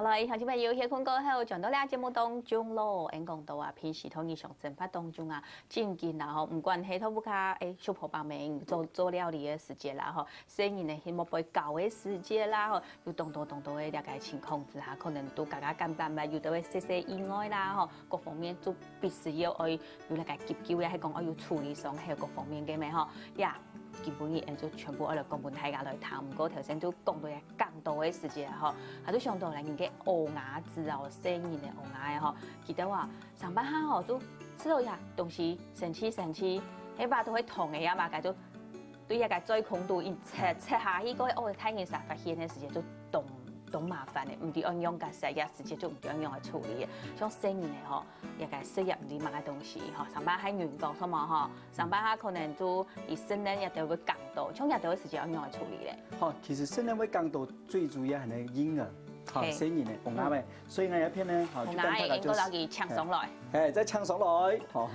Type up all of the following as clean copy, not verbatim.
啦，以後就咪要歇困過後，轉到呢節目當中咯。俺講到啊，平時同日常生活當中啊，漸漸啦吼，唔管係透不卡小婆幫忙做料理嘅時節啦吼，生人呢希望被搞嘅時節啦吼，有當多嘅了解情況之下，可能都家簡單咪有到會些意外啦吼，各方面都必須要愛有了解急救咧，係講要處理上係各方面嘅咩吼呀。基本嘢就全部我哋講本大家來談，唔過頭先都講到嘅更多嘅事情吼，係都想到嚟人嘅烏牙子啊，生人嘅烏牙吼，記得話上班下吼都知道呀，東西生氣，起碼都會痛嘅呀嘛，介都對一個最空度，一切下去嗰個睇見啥發現嘅事情都都麻煩嘅，唔知按樣嘅時日時節就唔知按樣去處理嘅，像生人嘅吼，一個適入唔知乜嘅東西吼，上班喺員工，同埋吼，上班下可能都以身呢一定會講到，像一定嘅時節按樣去處理嘅。好，其實身呢會講到最主要係呢嬰兒，好生人嘅紅牙嘅，所以呢一片呢，好，紅牙應該攞佢搶上來，再搶上來，好，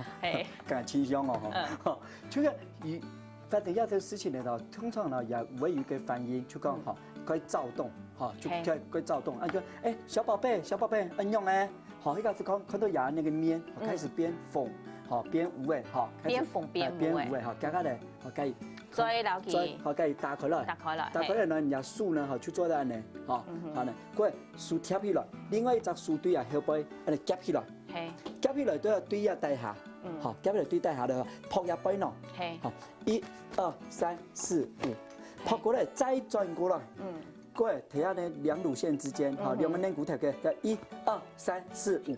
更清香哦，好，這個與發生一啲事情嚟到，通常呢也會有個反應，就講好，佢躁動。好，就佢躁動，就小寶貝，安用咧，好，一開始看到牙那個面，開始變縫，好變烏誒，好，變縫變烏誒，好，加咧，好計，再留佢，好計打開來呢，人家樹呢，好去做得呢，好，好呢，佢樹貼起來，另外一隻樹對啊後背，夾起來，夾起來都要對啊底下，好，夾起來對底下咧，撲入背喏，好，1、2、3、4、5，撲過來再轉過來，過來睇下呢兩乳線之間，好，兩個軟骨頭嘅，1、2、3、4、5，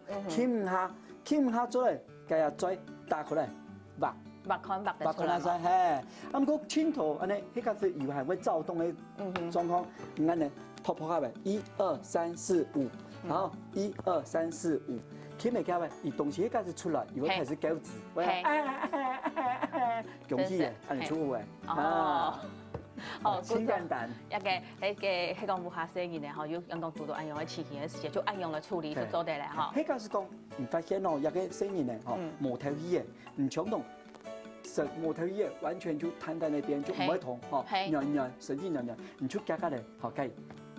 傾唔下做嚟，繼續再打過來，畫得出來，嘿，咁個鏡頭安尼，迄個是有係會躁動嘅狀況，唔安尼，撲下嚟，1、2、3、4、5，然後1、2、3、4、5，傾唔下嚟，伊東西迄個是出來，又會開始咬字，恭喜嘅，安尼出嘅，哦。哦，清簡單。一個講無下生意咧，吼，有人講做到按樣嘅事情嘅時間，就按樣來處理就做得咧，吼。迄個是講唔發現哦，一個生意咧，吼，無頭魚嘅，唔衝動，實無頭魚嘅，完全就攤在那邊，就唔會痛，吼，軟，神經軟，唔出夾夾咧，好計。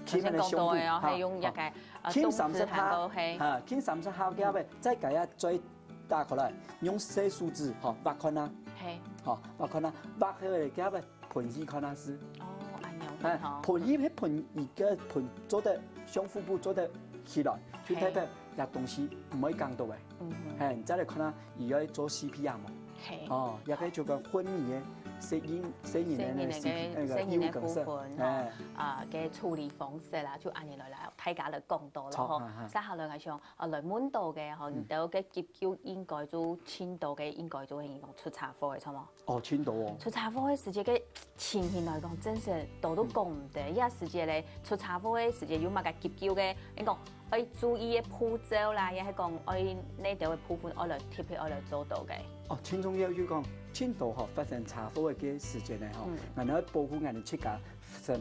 頭先講到嘅哦，係用一個傾30下，嚇，傾30下嘅話，再計下再打過來，用細數字，吼，畫看啦，係，好，畫看啦，畫起來嘅話。盆耳看下是哦，按樣盆耳喺盆耳嘅盆做得上腹部做得起來，就代表入東西唔可以講到嘅。係，再嚟看下而家做 CPR 冇？係，哦，又可以做個昏迷嘅適應嘅部分，嘅處理方式啦，就按樣來睇下嚟講到咯，吼。接下來係上來滿度嘅，吼，到嘅急救應該做輕度嘅，應該做係講出查科嘅，錯冇？哦，輕度哦。出查科嘅時節嘅情形來講，真係都講唔得。依家時節咧，出查科嘅時節有乜嘅急救嘅，你講要注意嘅步驟啦，亦係講要呢度嘅部分，我來貼起我來做到嘅。哦，輕重要就講輕度嗬發生查科嘅時節咧，嗬，我哋保護我哋自家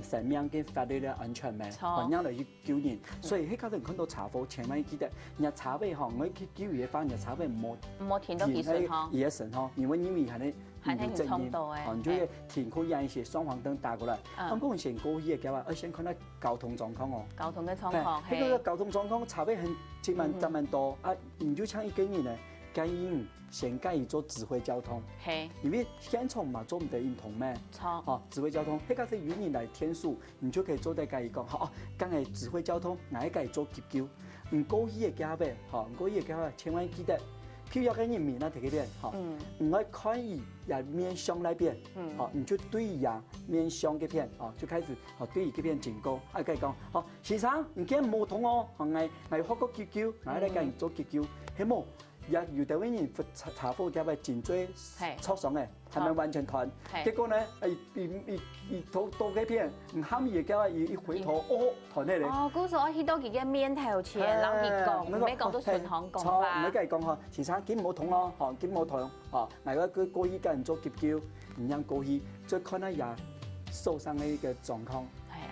生命跟法律嘅安全咩，咁樣嚟去救人。所以喺嗰陣看到查科，千萬要記得，人家查尾嗬，我去救嘢翻，人家查尾唔好停到幾順嗬，也順嗬，因為係呢。係挺衝動嘅，你就要停可以讓一些雙黃燈打過來。咁講先過去嘅話，先看下交通狀況哦。交通嘅狀況，呢個交通狀況差別很10多啊！你就像一個人呢，建議先介意做指揮交通，因為現場嘛做唔得運動咩？錯。哦，指揮交通，呢個是由你來天數，你就可以做得介意講，好，剛係指揮交通，哪一個做急救？唔過去嘅家伙，好，唔過去嘅家伙，千萬記得。譬如要跟人面那這個邊，好，唔可以看伊也面向那邊，好，你就對伊呀面向嗰邊，哦，就開始好對伊嗰邊警告，啊，佢講，好，先生，唔驚冇痛哦，我學過急救，我嚟跟人做急救，希望也有啲人查科嘅話頸椎挫傷嘅，係咪完全斷？結果呢，頭到嗰邊唔喊嘢嘅話，一回頭，哦，斷起嚟。哦，嗰時我睇到佢嘅面頭前，諗佢講，唔俾講到順行講法。唔係跟佢講嗬，先生肩冇痛咯，嗬，肩冇痛，哦，嗱個過去跟人做急救，唔讓過去，再看下也受傷嘅一個狀況。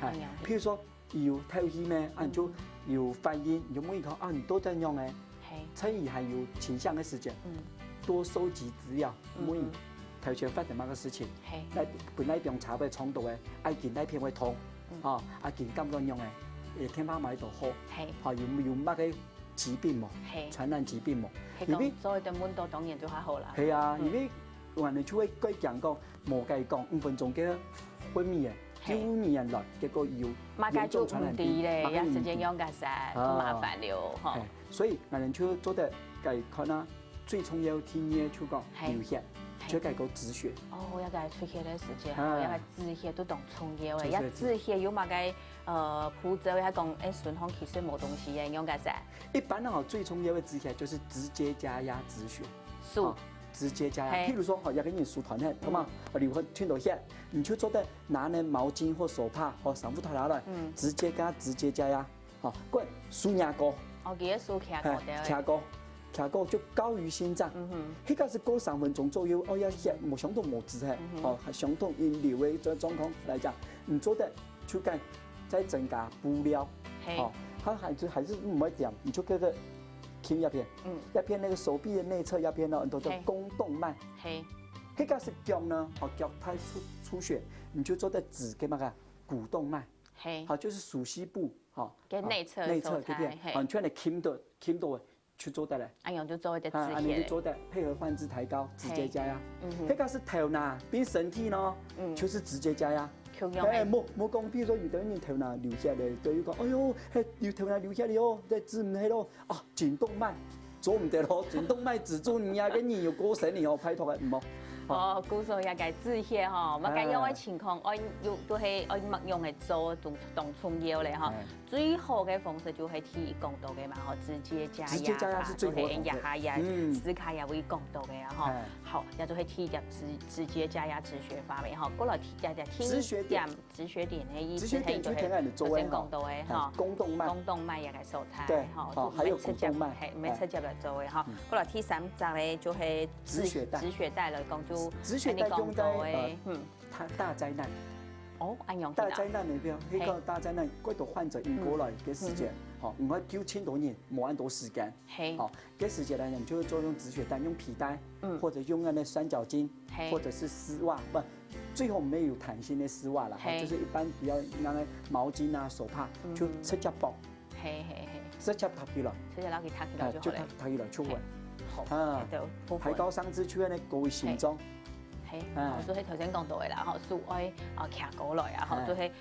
係，譬如說要透氣咩，按就要反應，有冇一個啊？你都這樣嘅。趁而係要前向嘅時間，多收集資料，每頭前發生乜個事情，本來用查被衝到嘅，愛見那片會痛，啊，見咁樣樣嘅，天花买到好，好有乜嘅疾病冇，傳染疾病冇。因為所以對溫度當然就還好啦。係啊，因為我哋就會佢講冇計講5分鐘嘅昏迷嘅，9年來結果有嚴重傳染病，一時間用嘅曬，好麻煩了嗬。所以我哋就做得計看啦，最重要天嘢就講流血。就計個止血。哦，一個出血的時間，一個止血都當重要嘅，一止血有乜個步驟，係講誒順風其實冇東西嘅，用嘅係。一般呢，最重要的止血就是直接加壓止血。直接加壓。譬如說，一個人輸團血，咁啊，流血到血，你就做得拿呢毛巾或手帕或上敷拖拉來，直接加壓，好，個輸牙膏。哦，記得輸牙膏的。牙膏。卡個就高於心臟，迄個是過3分鐘左右，要血冇相同冇止血，相同引流的這狀況來講，你做得就該再增加布料，它還是唔會點，你就嗰個輕一片，一片那個手臂的內側一片呢，都叫肱動脈，迄個是腳呢，腳太出血，你就做得止給乜個股動脈，好就是屬膝部，嘅內側這邊，完全係傾到。去做得嘞，安樣就做一啲止血，安樣就做得配合患肢抬高，直接加壓。那個是頭腦變身體咯，就是直接加壓。冇講，譬如說有啲人頭腦流血咧，就要講，哎呦，係頭腦流血了哦，對，止唔起咯，啊，頸動脈做唔得咯，頸動脈止住你啊，跟你有過身你哦，拜託嘅唔好。哦，故說也該止血吼，乜該有嘅情況，我要都係我乜用嚟做當重要咧吼。最好嘅方式就係提講到嘅嘛，吼，直接加壓法，都係壓下壓，撕開也會講到嘅啊，吼。好，也就係提入直接加壓止血法嘅吼，過來提止血點嘅意思係就係頭先講到嘅吼，肱動脈也該素材，吼，還有股動脈，係唔係直接嚟做嘅吼。過來第3集咧就係止血帶嚟講就。止血帶用在大災難。哦，安樣。大災難裏邊，迄個大災難，嗰度患者引過來嘅時間，好，唔係9千多年，冇咁多時間。好，嘅時間嚟講，就做用止血帶，用皮帶，或者用那三角巾，或者是絲襪，不，最好沒有彈性的絲襪啦，就是一般比較那個毛巾啊、手帕，就直接綁。直接搭起來。直接攞佢搭起來就好咧。搭起來出嚟。啊，抬高傷之處咧，各位心臟。係，所以頭先講到嘅啦，嗬，屬愛徛過來啊，嗬，就係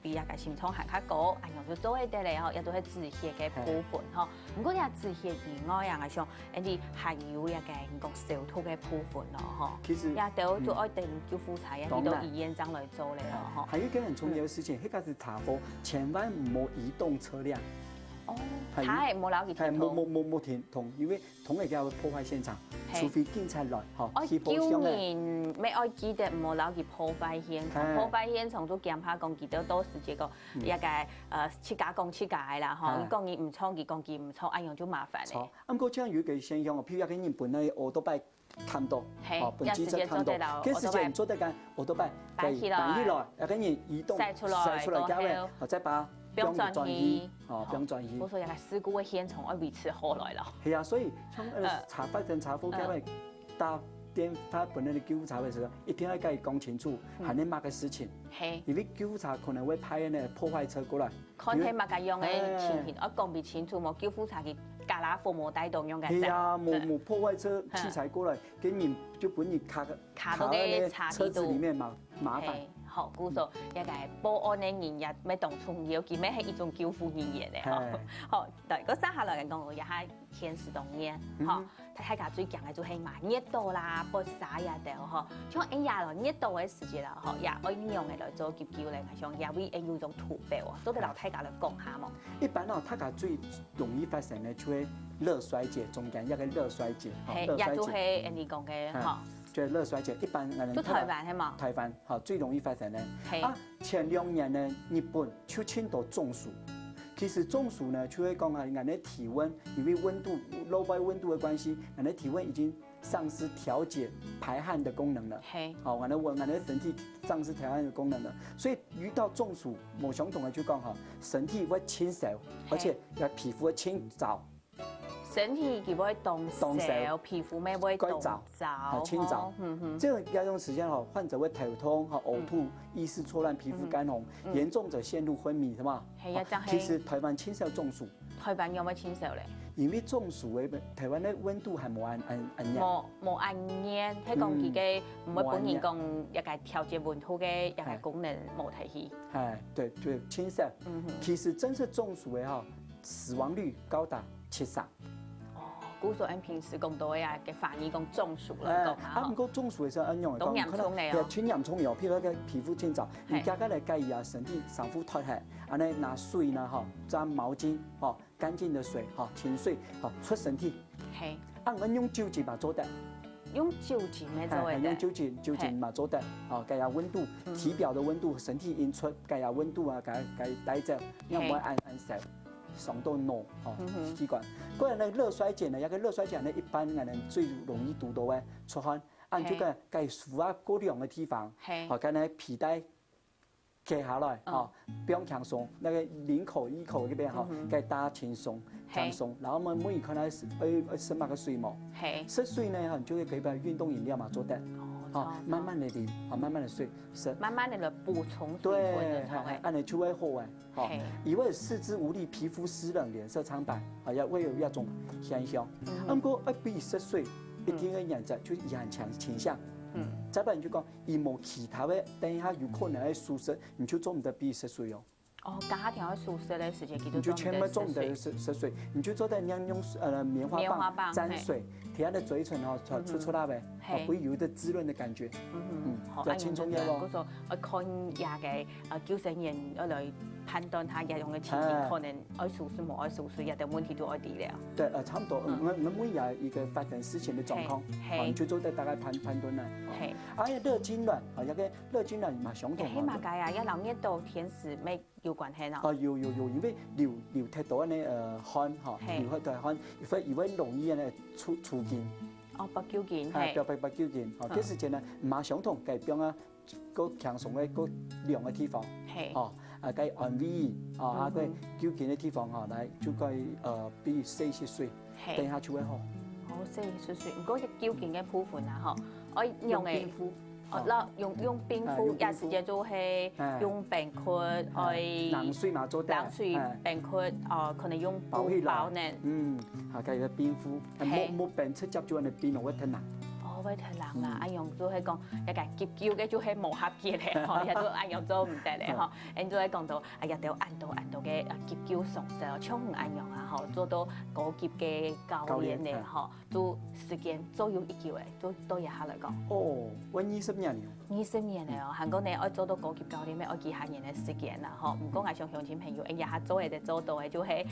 比一個心臟行較高，安樣就做一啲咧，嗬，亦都係止血嘅部分，嗬。唔過你話止血以外啊，我想啲還有一個講小肚嘅部分咯，嗬。其實也都就愛定救護車啊，去到醫院上來做咧，嗬。還有一個很重要嘅事情，迄個是查甫千萬唔好移動車輛。哦，他係冇留意停通，冇停通，因為通嚟嘅會破壞現場，除非警察來，嗬。我叫人咩愛記得唔好留意破壞現場，破壞現場都檢下講記得多時這個一個切假講切假啦，嗬。你講伊唔錯，佢講佢唔錯，一樣就麻煩咧。錯，咁嗰張有個現象，譬如一個人本來奧多拜看到，本機車看到，嗰時間做得緊奧多拜擺起來，一個人移動曬出來交嘅，或者把。不用轉移，不用轉移。我說有個事故嘅現場要維持好耐咯。係啊，所以像查發生查甫，因為打電話本來的救護車嘅時候，一定要跟佢講清楚，係你乜嘅事情。係。因為救護車可能會派呢破壞車過來。看睇乜嘅樣嘅情形，我講唔清楚，冇救護車嘅架拉服務帶動樣嘅。係啊，冇破壞車器材過來，給人就本人卡到嘅車子裡面麻煩。好，故說一個保安嘅人員咩當重要，佢咩係一種救護人員咧。好，但係嗰生下來人講，我也係天時凍熱，嗬。睇下最強嘅就係嘛熱度啦，不灑也得，嗬。像喺廿來熱度嘅時節啦，嗬，也可以用嚟做急救咧，像也會有一種圖表啊，都俾老太家嚟講下嘛。一般哦，大家最容易發生嘅就係熱衰竭，中間一個熱衰竭，也都係人哋講嘅，嗬。就係熱衰竭，一般人都台灣係嘛？台灣好最容易發生咧。啊，前2年呢，日本出現到中暑。其實中暑呢，就會講啊，人哋體溫因為溫度內外溫度嘅關係，人哋體溫已經喪失調節排汗的功能了。好，我哋身體喪失調汗的功能了，所以遇到中暑，冇相同嘅就講哈，身體會清瘦，而且皮膚會清燥。身體佢會凍燒，皮膚咪會凍皺，清燥。這種時間患者會頭痛、嘔吐、意識錯亂、皮膚乾紅，嚴重者陷入昏迷，係嘛？係啊，其實台灣青少中暑。台灣有冇青少咧？因為中暑嘅台灣嘅溫度係冇按熱，冇按熱，喺講佢嘅唔會本人講一個調節溫度嘅一個功能冇提起。係，對，青少。其實真是中暑嘅死亡率高達70%。古時按平時講到嘅反應講中暑嚟講啊，唔過中暑嘅時候按用嚟講，穿洋葱油，譬如個皮膚清燥，而家嚟介意身體上腹脫血，安尼拿水呢沾毛巾，乾淨的水，清水，出身體。係。按用酒精嘛做得。用酒精咩做嘅？用酒精嘛做得，計下溫度，體表的溫度，身體引出，計下溫度啊，計帶走，因為按手。上到腦器官，嗰人咧熱衰竭呢，一個熱衰竭呢，一般人最容易讀到嘅出汗，按這個計負壓過量嘅地方，跟那皮帶揭下來，不用輕鬆，那個領口、耳口嗰邊計打輕鬆，然後我們每一個呢，深埋個水膜，食水呢，就會給個運動飲料嘛做得。慢慢的飲，慢慢的睡，慢慢的來補充水分的才會。按你就會好誒，因為四肢無力、皮膚濕冷、臉色蒼白，也會有一種現象。不過比濕水一定嘅人就有很強傾向。再不然就講，而冇其他嘅，等一下有可能係宿舍，你就做唔得比濕水哦。家庭喺宿舍嘅時間，你就千萬做唔得濕水，你就做得用棉花棒沾水。貼下的嘴唇出來唄，會有一個滋潤的感覺。要輕鬆啲咯。嗰個我看下嘅救生員來判斷他日用嘅情形，可能愛宿水冇愛宿水，有啲問題都愛治療。對，差唔多。我每有一個發生事情的狀況，你就做得大概判斷啦。係。熱痙攣，一個熱痙攣嘛相同。起碼解啊，一冷一到天時咩有關係咯？有，因為流太多呢汗流太多汗，因為容易呢出筋。白矯筋係。白矯筋，這時間呢唔相同，計邊啊個輕鬆嘅個涼嘅地方。係。計按摩個矯筋嘅地方嚟就計比洗水，等下就會好。洗水，唔過一矯筋嘅部分啊，我用嘅。用冰敷，有時間就係用冰塊去冷水嘛做得，冷水冰塊可能用保呢。計個冰敷，冇冰直接就係冰落去吞會太冷啦，按用就係講一個結焦嘅就係磨合嘅咧，亦都按用做唔得咧，咁就係講到日頭按到嘅結焦鬆手，充唔按用啊，做到高級嘅教練咧，做時間左右1個月，都一下嚟講。我20年了。20年嚟哦，韓國你愛做到高級教練咩？愛幾下年嘅時間啦，唔講係像鄉親朋友，一下做嘅就做到嘅就係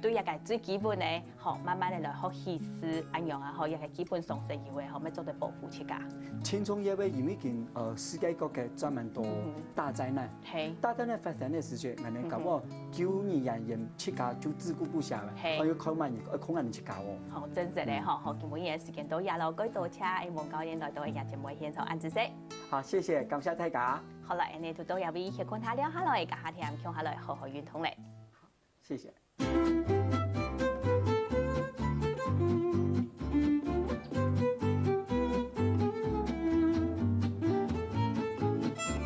對一個最基本嘅，慢慢嚟學意思，按樣啊，一個基本常識以為，咪做到保護自家。青蔥葉為因為見世界各嘅專門到大災難，大災難發生嘅時節，人哋講我9年人自家就自顧不暇啦，我要靠萬人控人自家喎。好，真實咧，見每日時間都廿六句到車，希望教練來到日節目現場按知識。好，謝謝，感謝大家。好啦，你都有俾一些觀察了下來，家下聽聽下來，好好運動咧。謝謝。